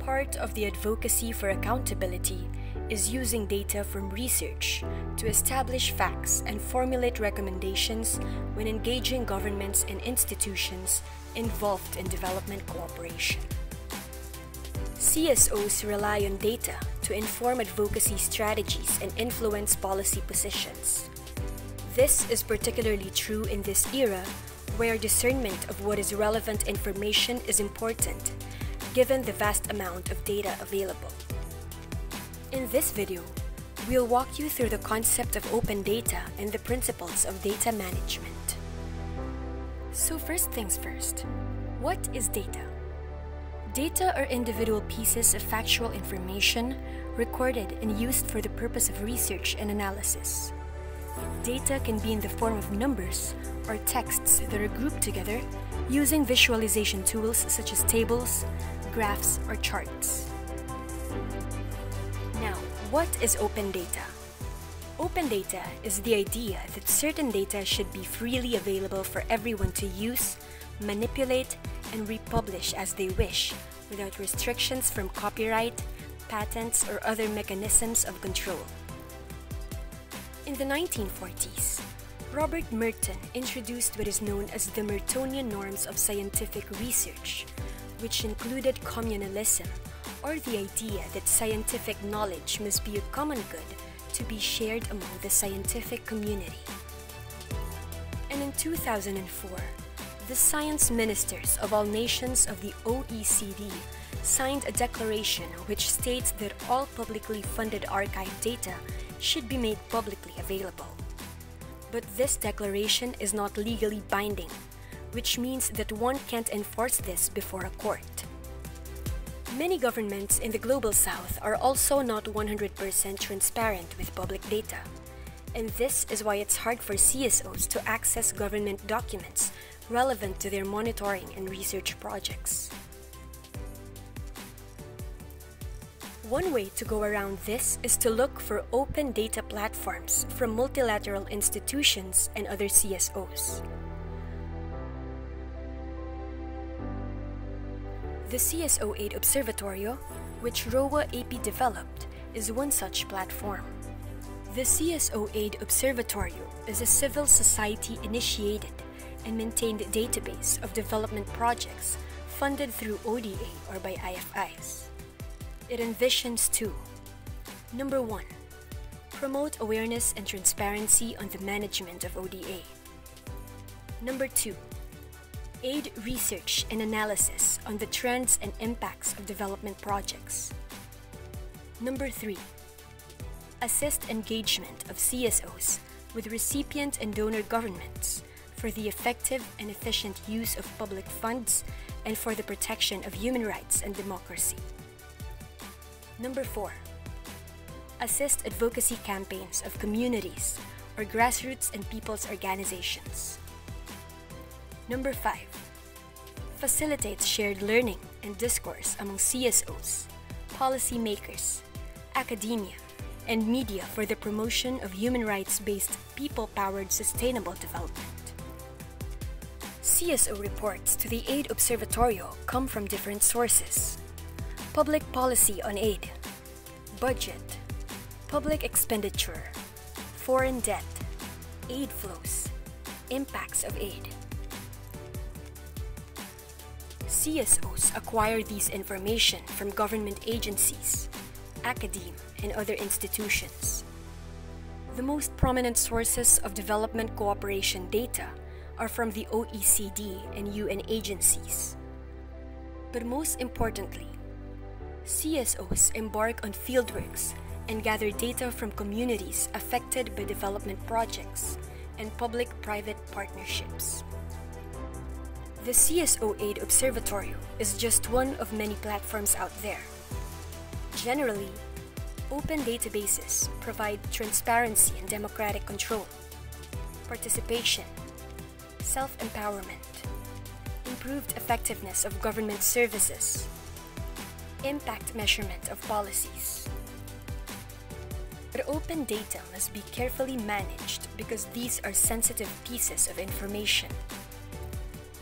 Part of the advocacy for accountability is using data from research to establish facts and formulate recommendations when engaging governments and institutions involved in development cooperation. CSOs rely on data to inform advocacy strategies and influence policy positions. This is particularly true in this era where discernment of what is relevant information is important, given the vast amount of data available. In this video, we'll walk you through the concept of open data and the principles of data management. So first things first, what is data? Data are individual pieces of factual information recorded and used for the purpose of research and analysis. Data can be in the form of numbers or texts that are grouped together using visualization tools such as tables, graphs, or charts. Now, what is open data? Open data is the idea that certain data should be freely available for everyone to use, manipulate, and republish as they wish without restrictions from copyright, patents, or other mechanisms of control. In the 1940s, Robert Merton introduced what is known as the Mertonian norms of scientific research, which included communalism, or the idea that scientific knowledge must be a common good to be shared among the scientific community. And in 2004, the science ministers of all nations of the OECD signed a declaration which states that all publicly funded archive data should be made publicly available. But this declaration is not legally binding, which means that one can't enforce this before a court. Many governments in the Global South are also not 100% transparent with public data, and this is why it's hard for CSOs to access government documents relevant to their monitoring and research projects. One way to go around this is to look for open data platforms from multilateral institutions and other CSOs. The CSO8 Observatorio, which ROA AP developed, is one such platform. The CSO8 Observatorio is a civil society-initiated and maintained database of development projects funded through ODA or by IFIs. It envisions two. Number one, promote awareness and transparency on the management of ODA. Number two, aid research and analysis on the trends and impacts of development projects. Number three, assist engagement of CSOs with recipient and donor governments for the effective and efficient use of public funds and for the protection of human rights and democracy. Number four, assist advocacy campaigns of communities or grassroots and people's organizations. Number five, facilitates shared learning and discourse among CSOs, policymakers, academia, and media for the promotion of human rights-based people-powered sustainable development. CSO reports to the Aid Observatorio come from different sources: public policy on aid, budget, public expenditure, foreign debt, aid flows, impacts of aid. CSOs acquire these information from government agencies, academia, and other institutions. The most prominent sources of development cooperation data are from the OECD and UN agencies. But most importantly, CSOs embark on fieldworks and gather data from communities affected by development projects and public-private partnerships. The CSO8 Observatorio is just one of many platforms out there. Generally, open databases provide transparency and democratic control, participation, self-empowerment, improved effectiveness of government services, impact measurement of policies. But open data must be carefully managed because these are sensitive pieces of information.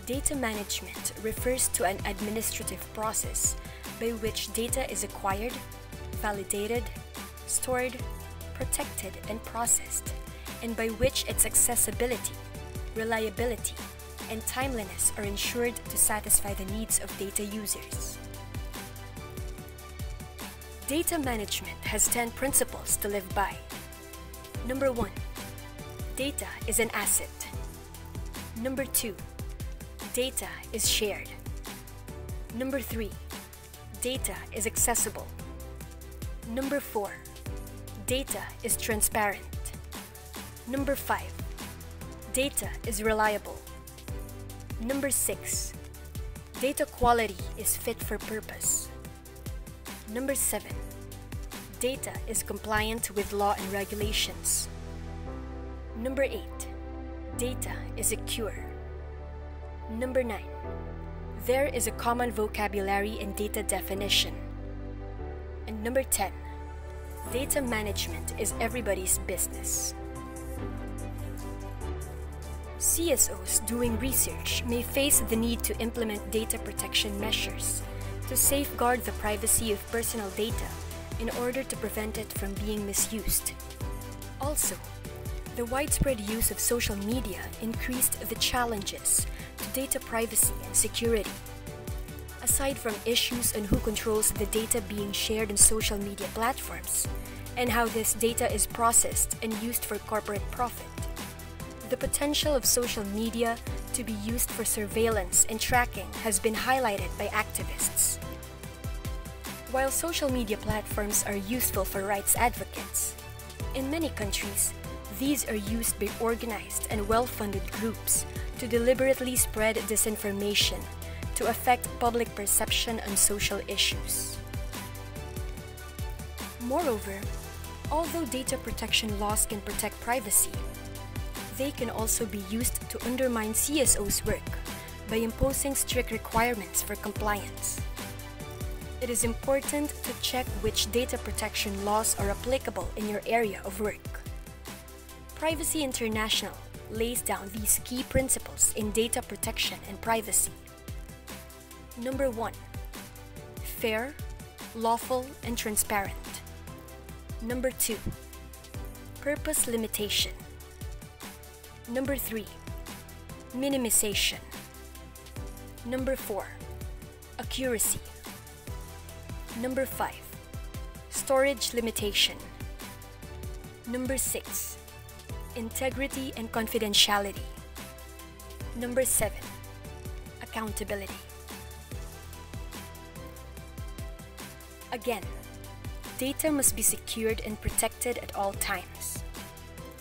Data management refers to an administrative process by which data is acquired, validated, stored, protected, and processed, and by which its accessibility, reliability, and timeliness are ensured to satisfy the needs of data users. Data management has 10 principles to live by. Number 1. Data is an asset. Number 2. Data is shared. Number 3. Data is accessible. Number 4. Data is transparent. Number 5. Data is reliable. Number 6. Data quality is fit for purpose. Number 7. Data is compliant with law and regulations. Number 8. Data is secure. Number 9. There is a common vocabulary and data definition. And number 10. Data management is everybody's business. CSOs doing research may face the need to implement data protection measures to safeguard the privacy of personal data in order to prevent it from being misused. Also, the widespread use of social media increased the challenges to data privacy and security. Aside from issues on who controls the data being shared on social media platforms and how this data is processed and used for corporate profit, the potential of social media to be used for surveillance and tracking has been highlighted by activists. While social media platforms are useful for rights advocates, in many countries, these are used by organized and well-funded groups to deliberately spread disinformation to affect public perception on social issues. Moreover, although data protection laws can protect privacy, they can also be used to undermine CSOs' work by imposing strict requirements for compliance. It is important to check which data protection laws are applicable in your area of work. Privacy International lays down these key principles in data protection and privacy. Number 1. Fair, lawful, and transparent. Number 2. Purpose limitation. Number 3. Minimization. Number 4. Accuracy. Number 5. Storage limitation. Number 6. Integrity and confidentiality. Number 7. Accountability. Again, data must be secured and protected at all times.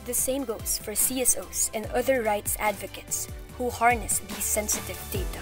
The same goes for CSOs and other rights advocates who harness these sensitive data.